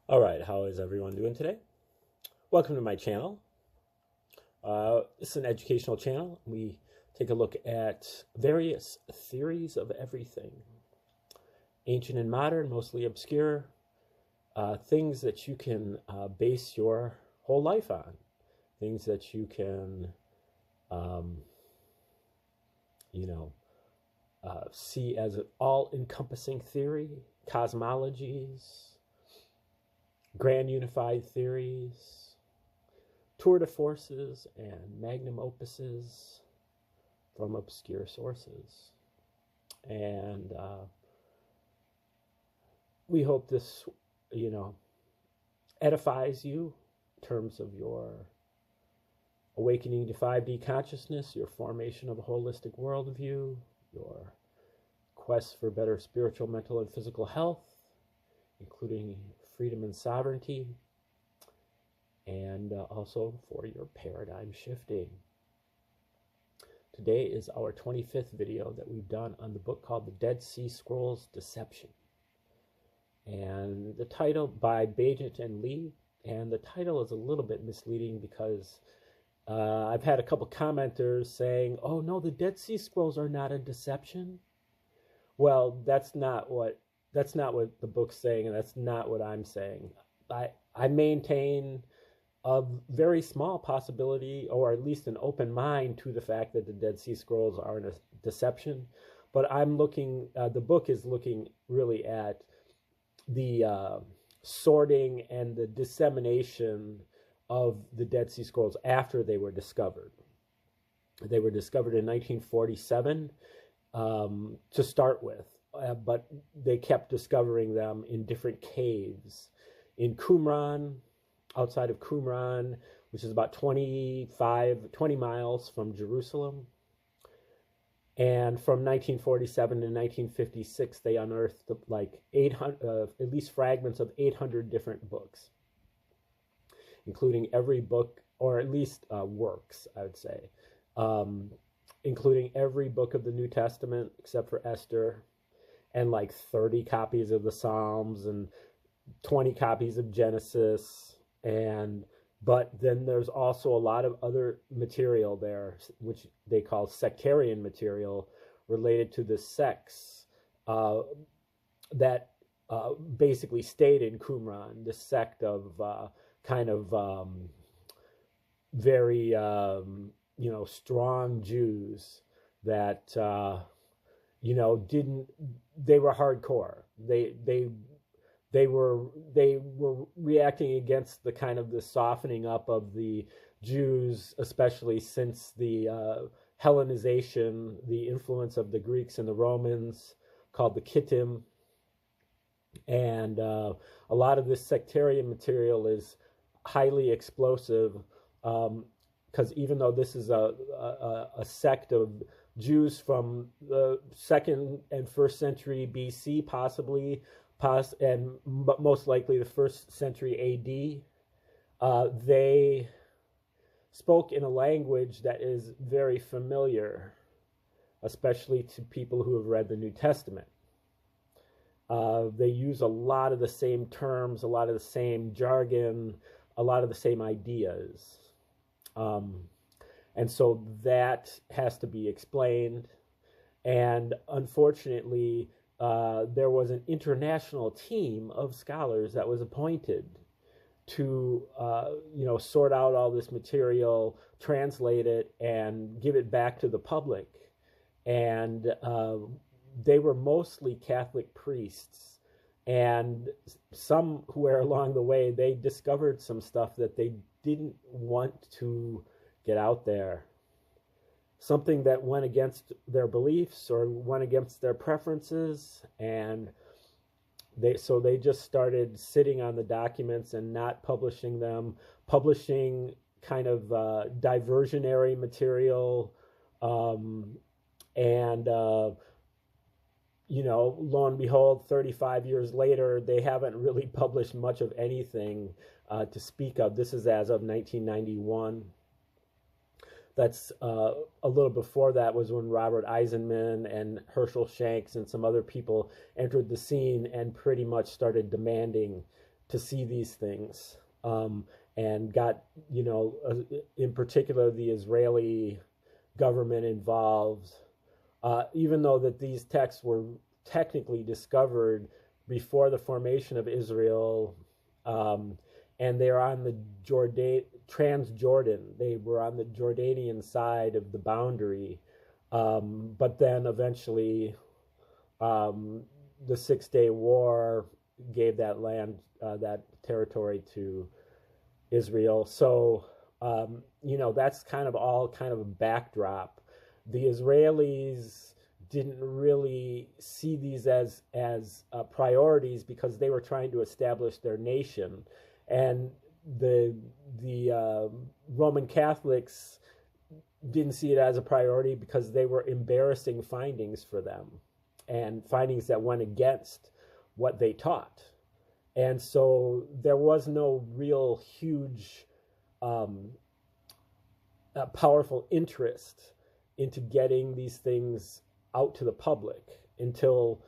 All right, how is everyone doing today? Welcome to my channel. This is an educational channel. We take a look at various theories of everything, ancient and modern, mostly obscure, things that you can base your whole life on, things that you can, um, you know, see as an all-encompassing theory, cosmologies, grand unified theories, tour de forces, and magnum opuses from obscure sources. And we hope this, edifies you in terms of your awakening to 5D consciousness, your formation of a holistic worldview, your quest for better spiritual, mental, and physical health, including freedom and sovereignty, and also for your paradigm shifting. Today is our 25th video that we've done on the book called The Dead Sea Scrolls Deception. And the title by Bagent and Lee, and the title is a little bit misleading because I've had a couple commenters saying, oh no, the Dead Sea Scrolls are not a deception. Well, that's not what the book's saying, and that's not what I'm saying. I maintain a very small possibility, or at least an open mind to the fact that the Dead Sea Scrolls are a deception. But I'm looking, the book is looking really at the sorting and the dissemination of the Dead Sea Scrolls after they were discovered. They were discovered in 1947 to start with, but they kept discovering them in different caves. In Qumran, outside of Qumran, which is about 20 miles from Jerusalem. And from 1947 to 1956, they unearthed like 800, at least fragments of 800 different books, including every book, or at least works, I would say, including every book of the New Testament except for Esther, and like 30 copies of the Psalms and 20 copies of Genesis. But then there's also a lot of other material there, which they call sectarian material, related to the sects that basically stayed in Qumran, the sect of very strong Jews that they were hardcore. They were reacting against the softening up of the Jews, especially since the Hellenization, the influence of the Greeks and the Romans, called the Kittim. And a lot of this sectarian material is highly explosive, because even though this is a sect of Jews from the 2nd and 1st century BC, possibly, but most likely the 1st century AD, they spoke in a language that is very familiar, especially to people who have read the New Testament. They use a lot of the same terms, a lot of the same jargon, a lot of the same ideas. And so that has to be explained. And unfortunately, there was an international team of scholars that was appointed to, sort out all this material, translate it, and give it back to the public. And they were mostly Catholic priests. And somewhere along the way, they discovered some stuff that they didn't want to get out there. Something that went against their beliefs or went against their preferences, and they just started sitting on the documents and not publishing them, publishing kind of diversionary material, and lo and behold, 35 years later, they haven't really published much of anything to speak of. This is as of 1991. That's a little before that was when Robert Eisenman and Herschel Shanks and some other people entered the scene and pretty much started demanding to see these things, and got, in particular, the Israeli government involved, even though that these texts were technically discovered before the formation of Israel, and they're on the Transjordan. They were on the Jordanian side of the boundary, but then eventually the Six-Day War gave that land, that territory to Israel. So, that's kind of all kind of a backdrop. The Israelis didn't really see these as priorities because they were trying to establish their nation, and the Roman Catholics didn't see it as a priority because they were embarrassing findings for them, and findings that went against what they taught. And so there was no real huge powerful interest into getting these things out to the public until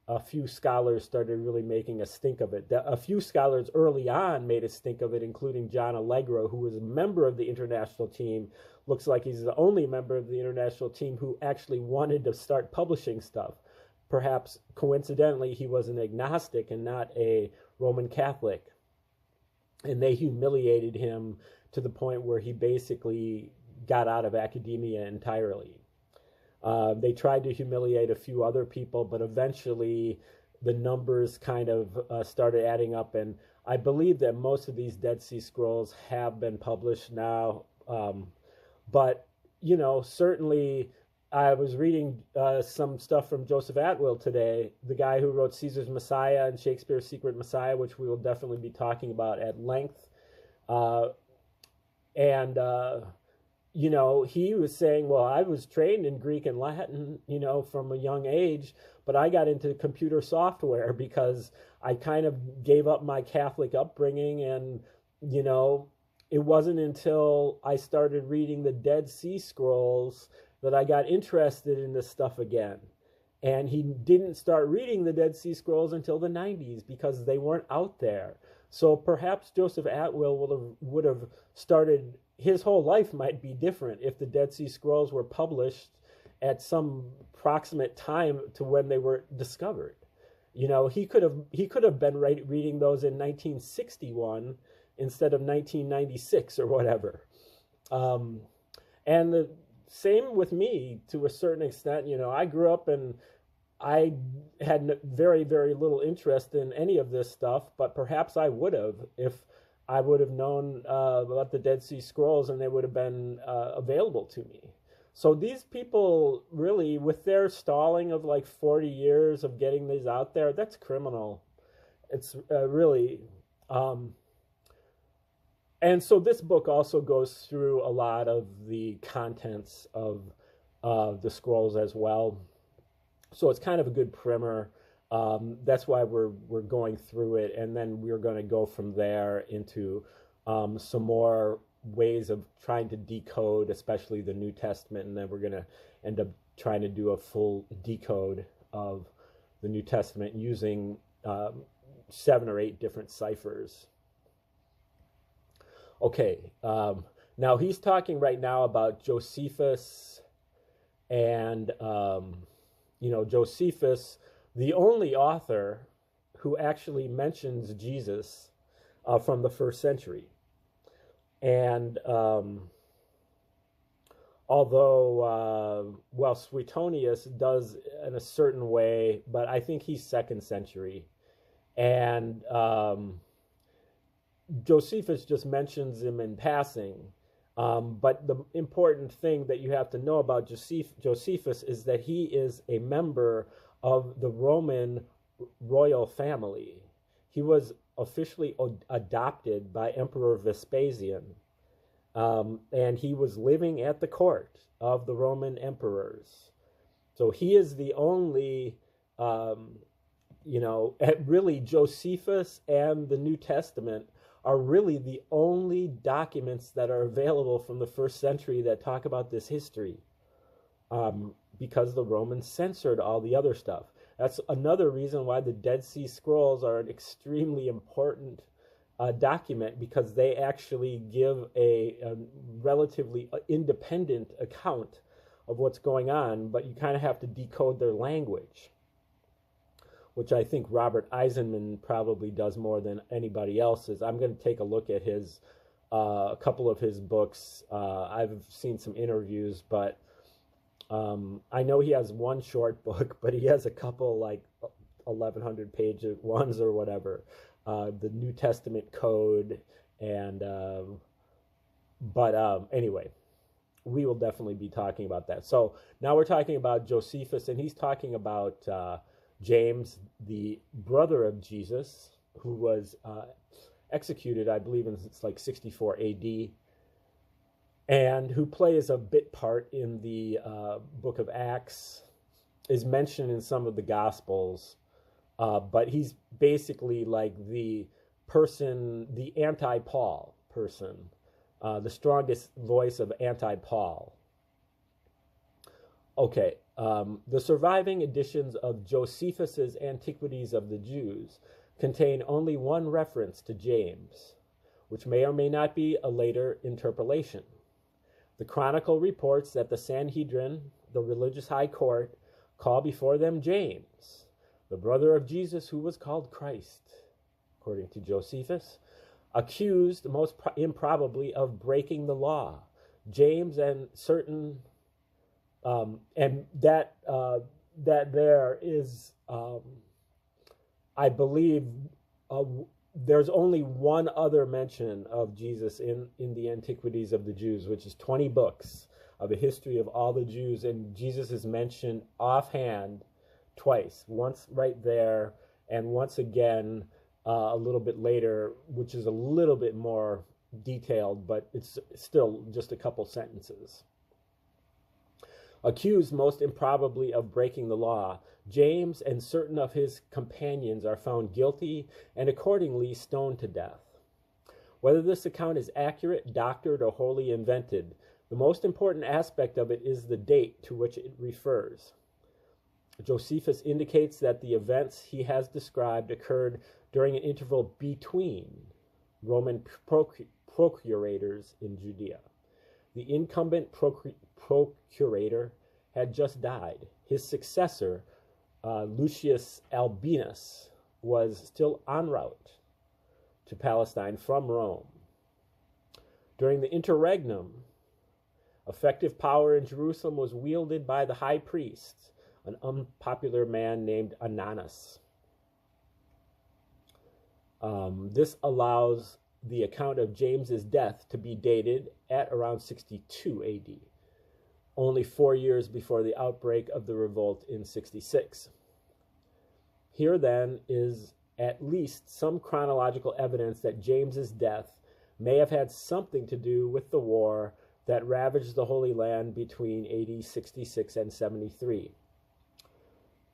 a few scholars started really making a stink of it. A few scholars early on made a stink of it, including John Allegro, who was a member of the international team. Looks like he's the only member of the international team who actually wanted to start publishing stuff. Perhaps coincidentally, he was an agnostic and not a Roman Catholic. And they humiliated him to the point where he basically got out of academia entirely. They tried to humiliate a few other people, but eventually the numbers kind of started adding up. And I believe that most of these Dead Sea Scrolls have been published now. But, certainly I was reading some stuff from Joseph Atwill today, the guy who wrote Caesar's Messiah and Shakespeare's Secret Messiah, which we will definitely be talking about at length. He was saying, well, I was trained in Greek and Latin, from a young age, but I got into computer software because I kind of gave up my Catholic upbringing. And, it wasn't until I started reading the Dead Sea Scrolls that I got interested in this stuff again. And he didn't start reading the Dead Sea Scrolls until the 90s because they weren't out there. So perhaps Joseph Atwill would have started, his whole life might be different if the Dead Sea Scrolls were published at some proximate time to when they were discovered. He could have been reading those in 1961 instead of 1996 or whatever. And the same with me to a certain extent. I grew up and I had very, very little interest in any of this stuff, but perhaps I would have if I would have known about the Dead Sea Scrolls and they would have been available to me. So these people really, with their stalling of like 40 years of getting these out there, that's criminal. It's really... And so this book also goes through a lot of the contents of the scrolls as well. So it's kind of a good primer. That's why we're going through it, and then we're going to go from there into some more ways of trying to decode, especially the New Testament, and then we're going to end up trying to do a full decode of the New Testament using 7 or 8 different ciphers. Okay, now he's talking right now about Josephus, and Josephus, the only author who actually mentions Jesus from the 1st century. And although, Suetonius does in a certain way, but I think he's 2nd century. And Josephus just mentions him in passing. But the important thing that you have to know about Josephus is that he is a member of the Roman royal family. He was officially adopted by Emperor Vespasian, and he was living at the court of the Roman emperors. So he is the only, really Josephus and the New Testament are really the only documents that are available from the 1st century that talk about this history, because the Romans censored all the other stuff. That's another reason why the Dead Sea Scrolls are an extremely important document, because they actually give a relatively independent account of what's going on, but you kind of have to decode their language, which I think Robert Eisenman probably does more than anybody else's. I'm going to take a look at his a couple of his books. I've seen some interviews, but I know he has one short book, but he has a couple like 1,100 page ones or whatever. The New Testament Code, and anyway, we will definitely be talking about that. So now we're talking about Josephus, and he's talking about James, the brother of Jesus, who was executed, I believe, in like 64 A.D., and who plays a bit part in the book of Acts, is mentioned in some of the Gospels, but he's basically like the person, the anti-Paul person, the strongest voice of anti-Paul. Okay, the surviving editions of Josephus's Antiquities of the Jews contain only one reference to James, which may or may not be a later interpolation. The Chronicle reports that the Sanhedrin, the religious high court, call before them James, the brother of Jesus, who was called Christ, according to Josephus, accused most improbably of breaking the law. James and certain, and that there is, I believe, there's only one other mention of Jesus in the Antiquities of the Jews, which is 20 books of a history of all the Jews, and Jesus is mentioned offhand twice, once right there and once again a little bit later, which is a little bit more detailed, but it's still just a couple sentences. Accused most improbably of breaking the law, James and certain of his companions are found guilty and accordingly stoned to death. Whether this account is accurate, doctored, or wholly invented, the most important aspect of it is the date to which it refers. Josephus indicates that the events he has described occurred during an interval between Roman procurators in Judea. The incumbent procurator had just died. His successor, Lucius Albinus, was still en route to Palestine from Rome. During the interregnum, effective power in Jerusalem was wielded by the high priest, an unpopular man named Ananus. This allows the account of James's death to be dated at around 62 AD, only 4 years before the outbreak of the revolt in 66. Here then is at least some chronological evidence that James's death may have had something to do with the war that ravaged the Holy Land between AD 66 and 73.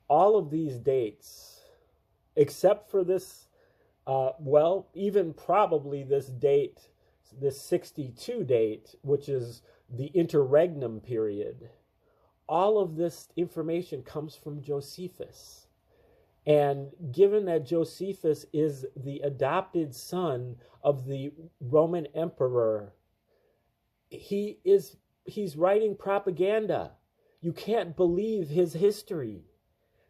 All of these dates, except for this, even probably this date, this 62 date, which is the interregnum period, all of this information comes from Josephus. And given that Josephus is the adopted son of the Roman emperor, he's writing propaganda. You can't believe his history.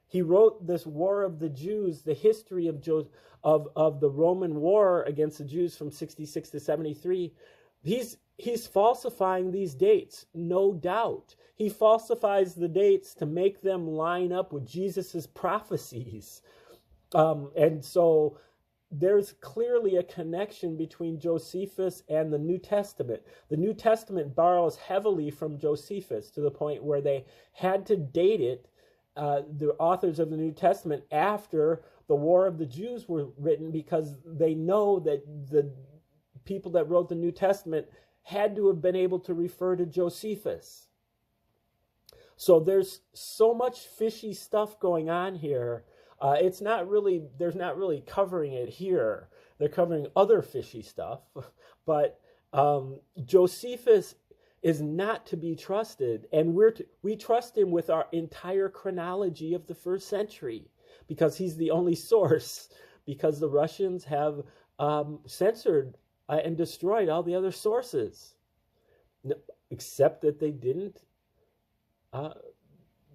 He wrote this War of the Jews, the history of the Roman war against the Jews from 66 to 73. He's falsifying these dates, no doubt. He falsifies the dates to make them line up with Jesus's prophecies. And so there's clearly a connection between Josephus and the New Testament. The New Testament borrows heavily from Josephus to the point where they had to date it, the authors of the New Testament, after the War of the Jews were written, because they know that the people that wrote the New Testament had to have been able to refer to Josephus. So there's so much fishy stuff going on here. They're not really covering it here. They're covering other fishy stuff. But Josephus is not to be trusted. And we trust him with our entire chronology of the first century because he's the only source, because the Russians have censored and destroyed all the other sources, except that they didn't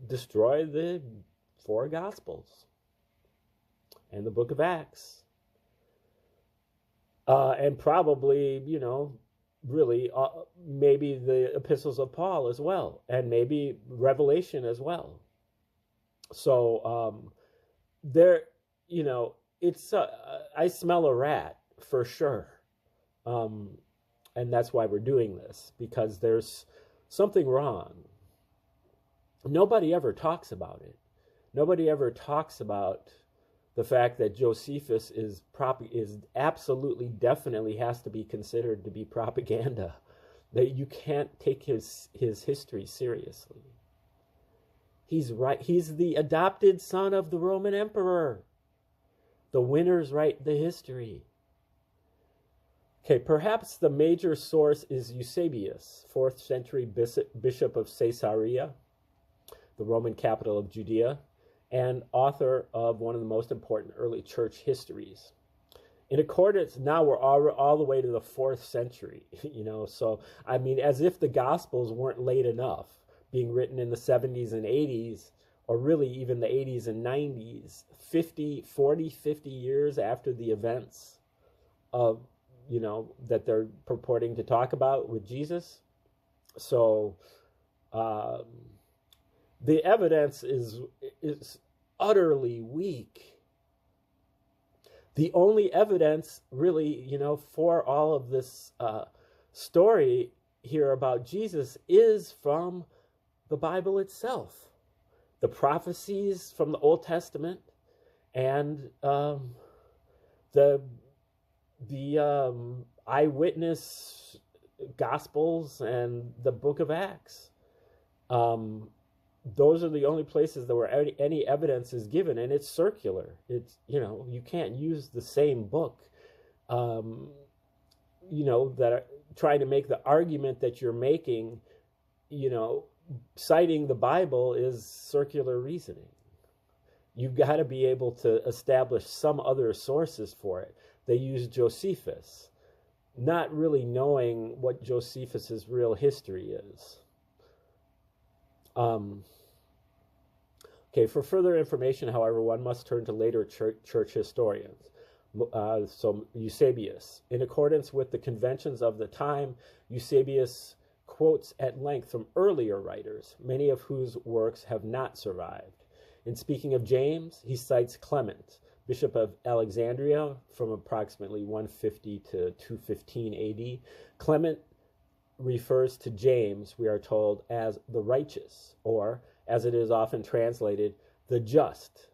destroy the 4 Gospels and the book of Acts. And probably, really maybe the epistles of Paul as well, and maybe Revelation as well. So there, it's I smell a rat for sure, and that's why we're doing this, because there's something wrong. Nobody ever talks about it. Nobody ever talks about the fact that Josephus is absolutely, definitely has to be considered to be propaganda. That you can't take his history seriously. He's right. He's the adopted son of the Roman emperor. The winners write the history. Okay, perhaps the major source is Eusebius, 4th century bishop of Caesarea, the Roman capital of Judea, and author of one of the most important early church histories. In accordance, now we're all the way to the 4th century, so I mean, as if the Gospels weren't late enough, being written in the 70s and 80s, or really even the 80s and 90s, 50 years after the events of, that they're purporting to talk about with Jesus. So the evidence is utterly weak. The only evidence really, for all of this story here about Jesus is from the Bible itself, the prophecies from the Old Testament, and the eyewitness Gospels and the book of Acts. Those are the only places that where any evidence is given, and it's circular. It's, you can't use the same book, that are trying to make the argument that you're making, citing the Bible is circular reasoning. You've got to be able to establish some other sources for it. They use Josephus, not really knowing what Josephus's real history is. Okay, for further information, however, one must turn to later church historians. So Eusebius, in accordance with the conventions of the time, Eusebius quotes at length from earlier writers, many of whose works have not survived. In speaking of James, he cites Clement, Bishop of Alexandria, from approximately 150 to 215 AD. Clement refers to James, we are told, as the righteous, or, as it is often translated, the just,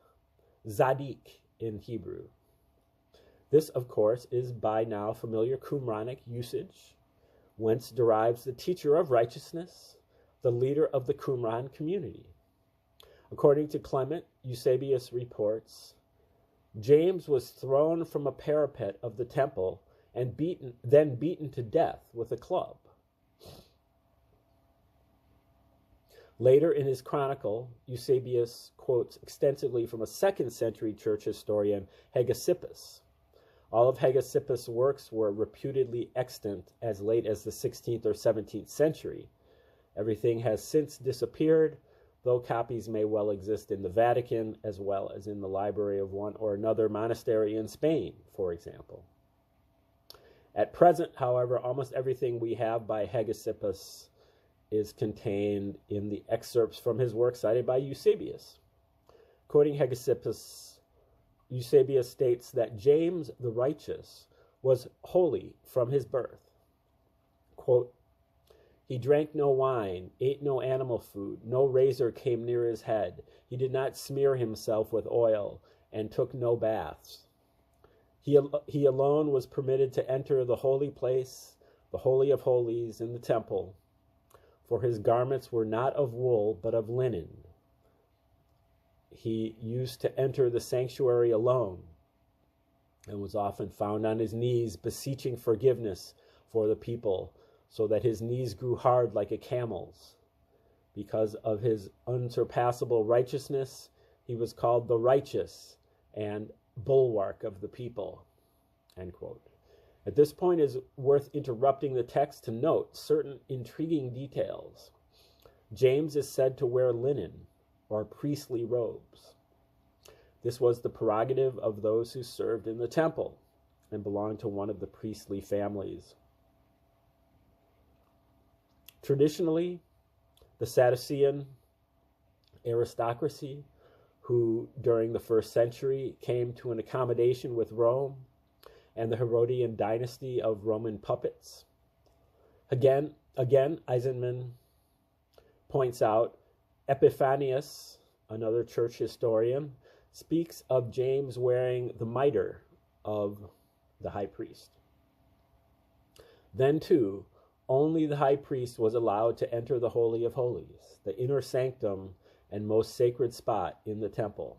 Zadik in Hebrew. This, of course, is by now familiar Qumranic usage, whence derives the teacher of righteousness, the leader of the Qumran community. According to Clement, Eusebius reports, James was thrown from a parapet of the temple and then beaten to death with a club. Later in his chronicle, Eusebius quotes extensively from a 2nd century church historian, Hegesippus. All of Hegesippus' works were reputedly extant as late as the 16th or 17th century. Everything has since disappeared, though copies may well exist in the Vatican as well as in the library of one or another monastery in Spain, for example. At present, however, almost everything we have by Hegesippus is contained in the excerpts from his work cited by Eusebius. Quoting Hegesippus, Eusebius states that James the righteous was holy from his birth. Quote, he drank no wine, ate no animal food, no razor came near his head. He did not smear himself with oil and took no baths. He alone was permitted to enter the holy place, the Holy of Holies, in the temple, for his garments were not of wool, but of linen. He used to enter the sanctuary alone and was often found on his knees beseeching forgiveness for the people so that his knees grew hard like a camel's. Because of his unsurpassable righteousness, he was called the righteous and bulwark of the people. End quote. At this point, it is worth interrupting the text to note certain intriguing details. James is said to wear linen or priestly robes. This was the prerogative of those who served in the temple and belonged to one of the priestly families. Traditionally, the Sadducean aristocracy, who during the first century came to an accommodation with Rome, and the Herodian dynasty of Roman puppets. Again, Eisenman points out, Epiphanius, another church historian, speaks of James wearing the mitre of the high priest. Then, too, only the high priest was allowed to enter the Holy of Holies, the inner sanctum and most sacred spot in the temple.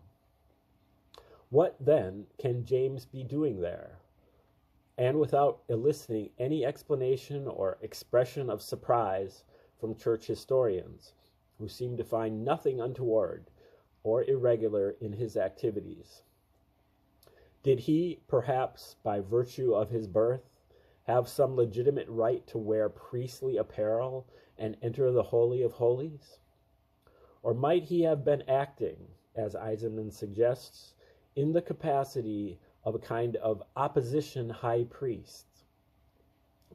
What, then, can James be doing there? And without eliciting any explanation or expression of surprise from church historians, who seem to find nothing untoward or irregular in his activities. Did he, perhaps by virtue of his birth, have some legitimate right to wear priestly apparel and enter the Holy of Holies? Or might he have been acting, as Eisenman suggests, in the capacity of a kind of opposition high priest,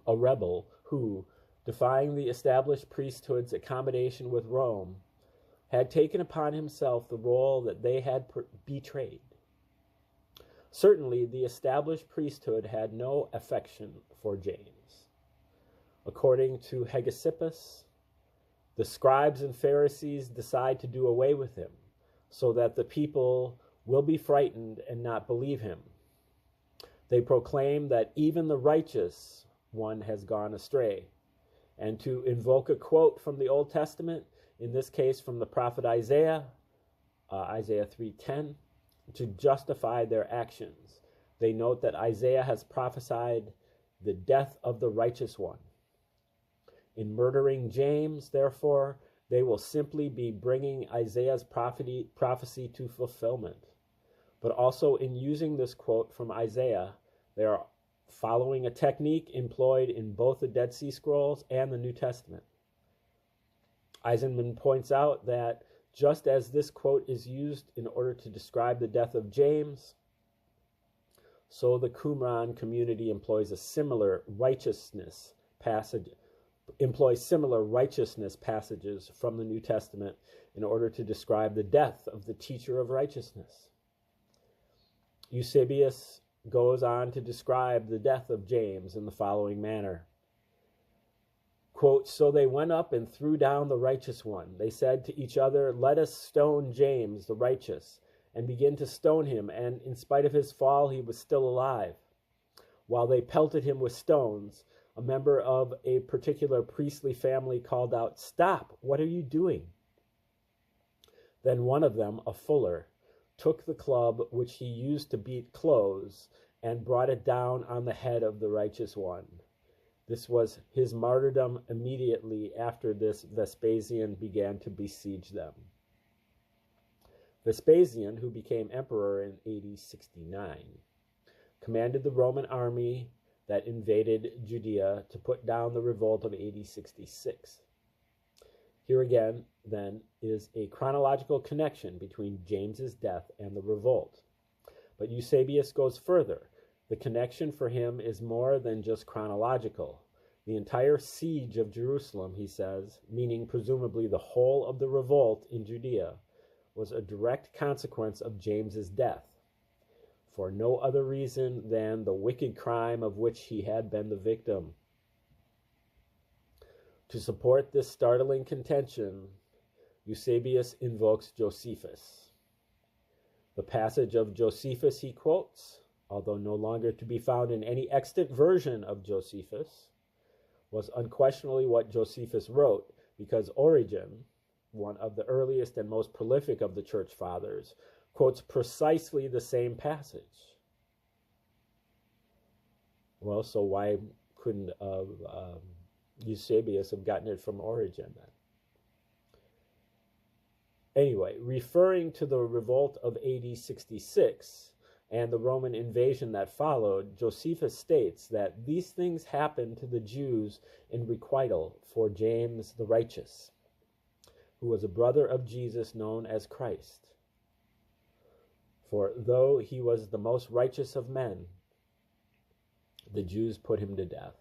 a rebel who, defying the established priesthood's accommodation with Rome, had taken upon himself the role that they had betrayed? Certainly, the established priesthood had no affection for James. According to Hegesippus, the scribes and Pharisees decide to do away with him, so that the people will be frightened and not believe him. They proclaim that even the righteous one has gone astray. And to invoke a quote from the Old Testament, in this case from the prophet Isaiah, Isaiah 3:10, to justify their actions. They note that Isaiah has prophesied the death of the righteous one. In murdering James, therefore, they will simply be bringing Isaiah's prophecy to fulfillment. But also in using this quote from Isaiah, they are following a technique employed in both the Dead Sea Scrolls and the New Testament. Eisenman points out that just as this quote is used in order to describe the death of James, so the Qumran community employs similar righteousness passages from the New Testament in order to describe the death of the teacher of righteousness. Eusebius goes on to describe the death of James in the following manner. Quote, "So they went up and threw down the righteous one. They said to each other, 'Let us stone James, the righteous,' and begin to stone him, and in spite of his fall, he was still alive. While they pelted him with stones, a member of a particular priestly family called out, 'Stop, what are you doing?' Then one of them, a fuller, took the club which he used to beat clothes and brought it down on the head of the righteous one. This was his martyrdom immediately after this Vespasian began to besiege them." Vespasian, who became emperor in AD 69, commanded the Roman army that invaded Judea to put down the revolt of AD 66. Here again, then, is a chronological connection between James's death and the revolt. But Eusebius goes further. The connection for him is more than just chronological. The entire siege of Jerusalem, he says, meaning presumably the whole of the revolt in Judea, was a direct consequence of James's death, for no other reason than the wicked crime of which he had been the victim. To support this startling contention, Eusebius invokes Josephus. The passage of Josephus he quotes, although no longer to be found in any extant version of Josephus, was unquestionably what Josephus wrote, because Origen, one of the earliest and most prolific of the church fathers, quotes precisely the same passage. Well, so why couldn't Eusebius have gotten it from Origen then. Anyway, referring to the revolt of AD 66 and the Roman invasion that followed, Josephus states that these things happened to the Jews in requital for James the Righteous, who was a brother of Jesus known as Christ. For though he was the most righteous of men, the Jews put him to death.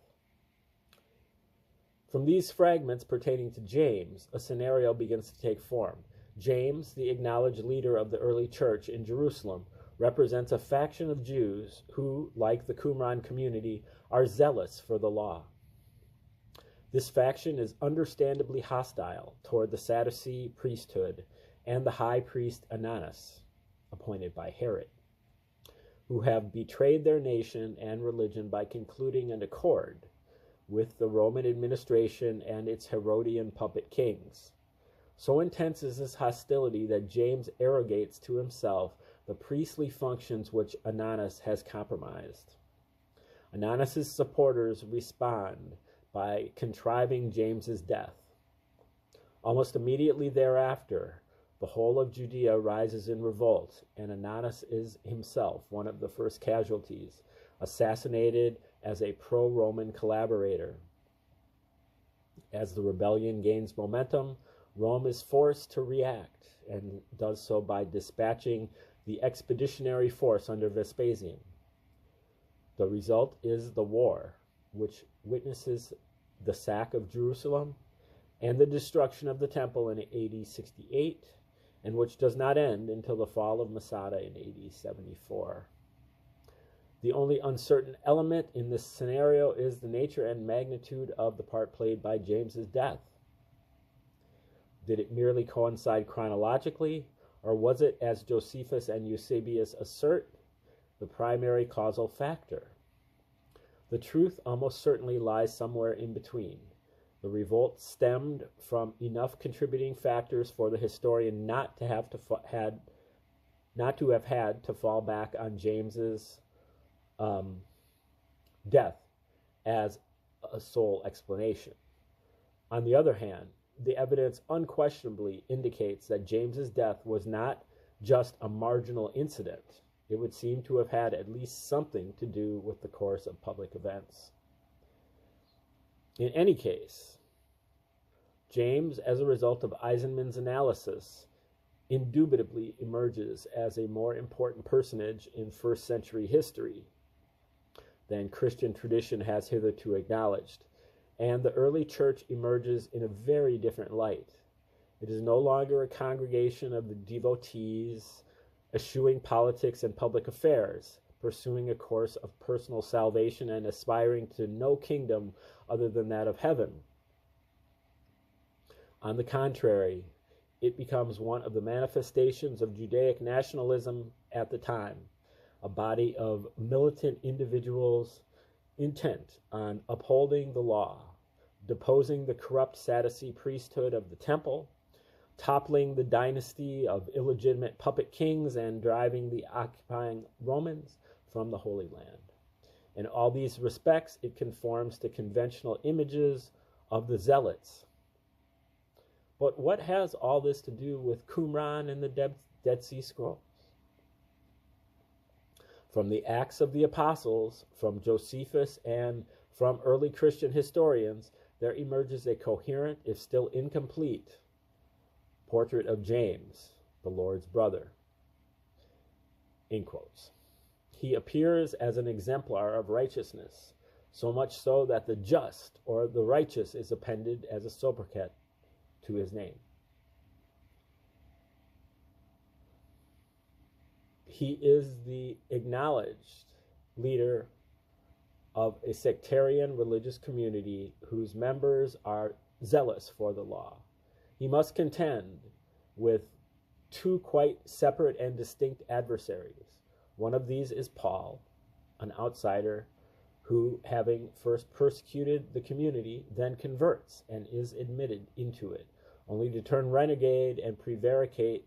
From these fragments pertaining to James, a scenario begins to take form. James, the acknowledged leader of the early church in Jerusalem, represents a faction of Jews who, like the Qumran community, are zealous for the law. This faction is understandably hostile toward the Sadducee priesthood and the high priest Ananus, appointed by Herod, who have betrayed their nation and religion by concluding an accord with the Roman administration and its Herodian puppet kings. So intense is this hostility that James arrogates to himself the priestly functions which Ananus has compromised. Ananus's supporters respond by contriving James's death. Almost immediately thereafter, the whole of Judea rises in revolt, and Ananus is himself one of the first casualties, assassinated as a pro-Roman collaborator. As the rebellion gains momentum, Rome is forced to react, and does so by dispatching the expeditionary force under Vespasian. The result is the war, which witnesses the sack of Jerusalem and the destruction of the temple in AD 68, and which does not end until the fall of Masada in AD 74. The only uncertain element in this scenario is the nature and magnitude of the part played by James's death. Did it merely coincide chronologically, or was it, as Josephus and Eusebius assert, the primary causal factor? The truth almost certainly lies somewhere in between. The revolt stemmed from enough contributing factors for the historian not to have had to fall back on James's death as a sole explanation. On the other hand, the evidence unquestionably indicates that James's death was not just a marginal incident. It would seem to have had at least something to do with the course of public events. In any case, James, as a result of Eisenman's analysis, indubitably emerges as a more important personage in first century history than Christian tradition has hitherto acknowledged, and the early church emerges in a very different light. It is no longer a congregation of the devotees eschewing politics and public affairs, pursuing a course of personal salvation and aspiring to no kingdom other than that of heaven. On the contrary, it becomes one of the manifestations of Judaic nationalism at the time, a body of militant individuals intent on upholding the law, deposing the corrupt Sadducee priesthood of the temple, toppling the dynasty of illegitimate puppet kings, and driving the occupying Romans from the Holy Land. In all these respects, it conforms to conventional images of the zealots. But what has all this to do with Qumran and the Dead Sea Scrolls? From the Acts of the Apostles, from Josephus, and from early Christian historians, there emerges a coherent, if still incomplete, portrait of James, the Lord's brother. In quotes. He appears as an exemplar of righteousness, so much so that the just or the righteous is appended as a sobriquet to his name. He is the acknowledged leader of a sectarian religious community whose members are zealous for the law. He must contend with two quite separate and distinct adversaries. One of these is Paul, an outsider who, having first persecuted the community, then converts and is admitted into it, only to turn renegade, prevaricate,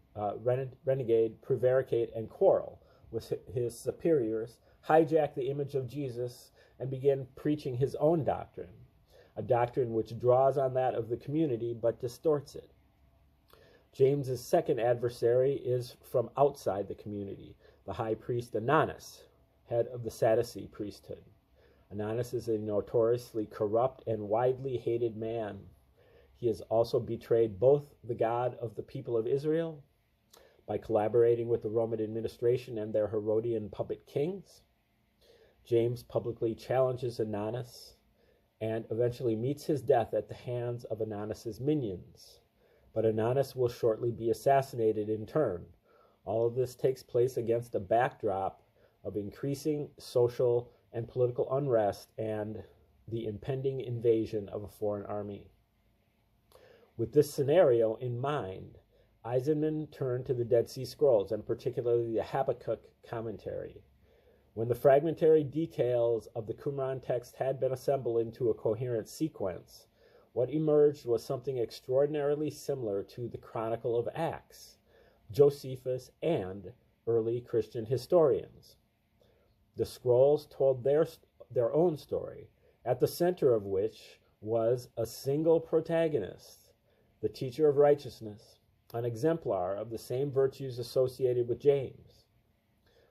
and quarrel with his superiors, hijack the image of Jesus, and begin preaching his own doctrine. a doctrine which draws on that of the community but distorts it. James's second adversary is from outside the community, the high priest Ananus, head of the Sadducee priesthood. Ananus is a notoriously corrupt and widely hated man. He has also betrayed both the God of the people of Israel by collaborating with the Roman administration and their Herodian puppet kings. James publicly challenges Ananus and eventually meets his death at the hands of Ananus's minions. But Ananus will shortly be assassinated in turn. All of this takes place against a backdrop of increasing social and political unrest and the impending invasion of a foreign army. With this scenario in mind, Eisenman turned to the Dead Sea Scrolls, and particularly the Habakkuk commentary. When the fragmentary details of the Qumran text had been assembled into a coherent sequence, what emerged was something extraordinarily similar to the Chronicle of Acts, Josephus, and early Christian historians. The scrolls told their own story, at the center of which was a single protagonist, the teacher of righteousness, an exemplar of the same virtues associated with James.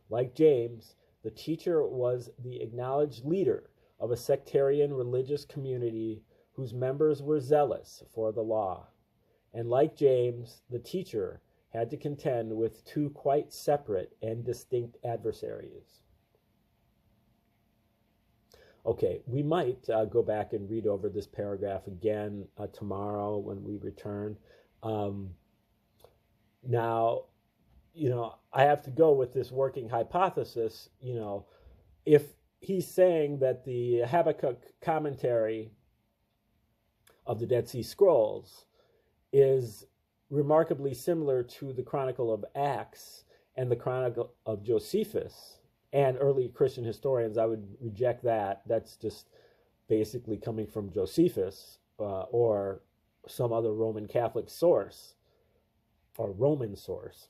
Like James, the teacher was the acknowledged leader of a sectarian religious community whose members were zealous for the law. And like James, the teacher had to contend with two quite separate and distinct adversaries. Okay, we might go back and read over this paragraph again tomorrow when we return. Now, I have to go with this working hypothesis. If he's saying that the Habakkuk commentary of the Dead Sea Scrolls is remarkably similar to the Chronicle of Acts and the Chronicle of Josephus and early Christian historians, I would reject that. That's just basically coming from Josephus or some other Roman Catholic source or Roman source.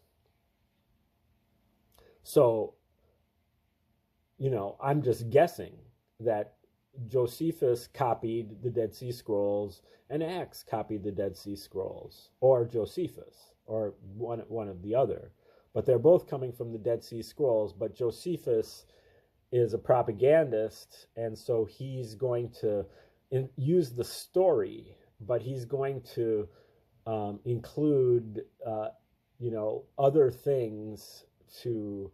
So, I'm just guessing that Josephus copied the Dead Sea Scrolls and Acts copied the Dead Sea Scrolls, or Josephus, or one of the other. But they're both coming from the Dead Sea Scrolls, but Josephus is a propagandist, and so he's going to use the story, but he's going to include, other things to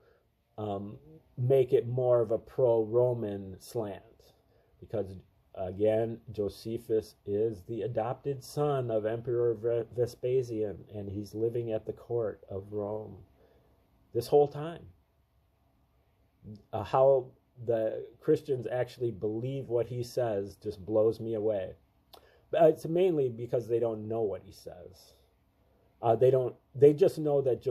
make it more of a pro-Roman slant. Because, again, Josephus is the adopted son of Emperor Vespasian, and he's living at the court of Rome this whole time. How the Christians actually believe what he says just blows me away. But it's mainly because they don't know what he says. They just know that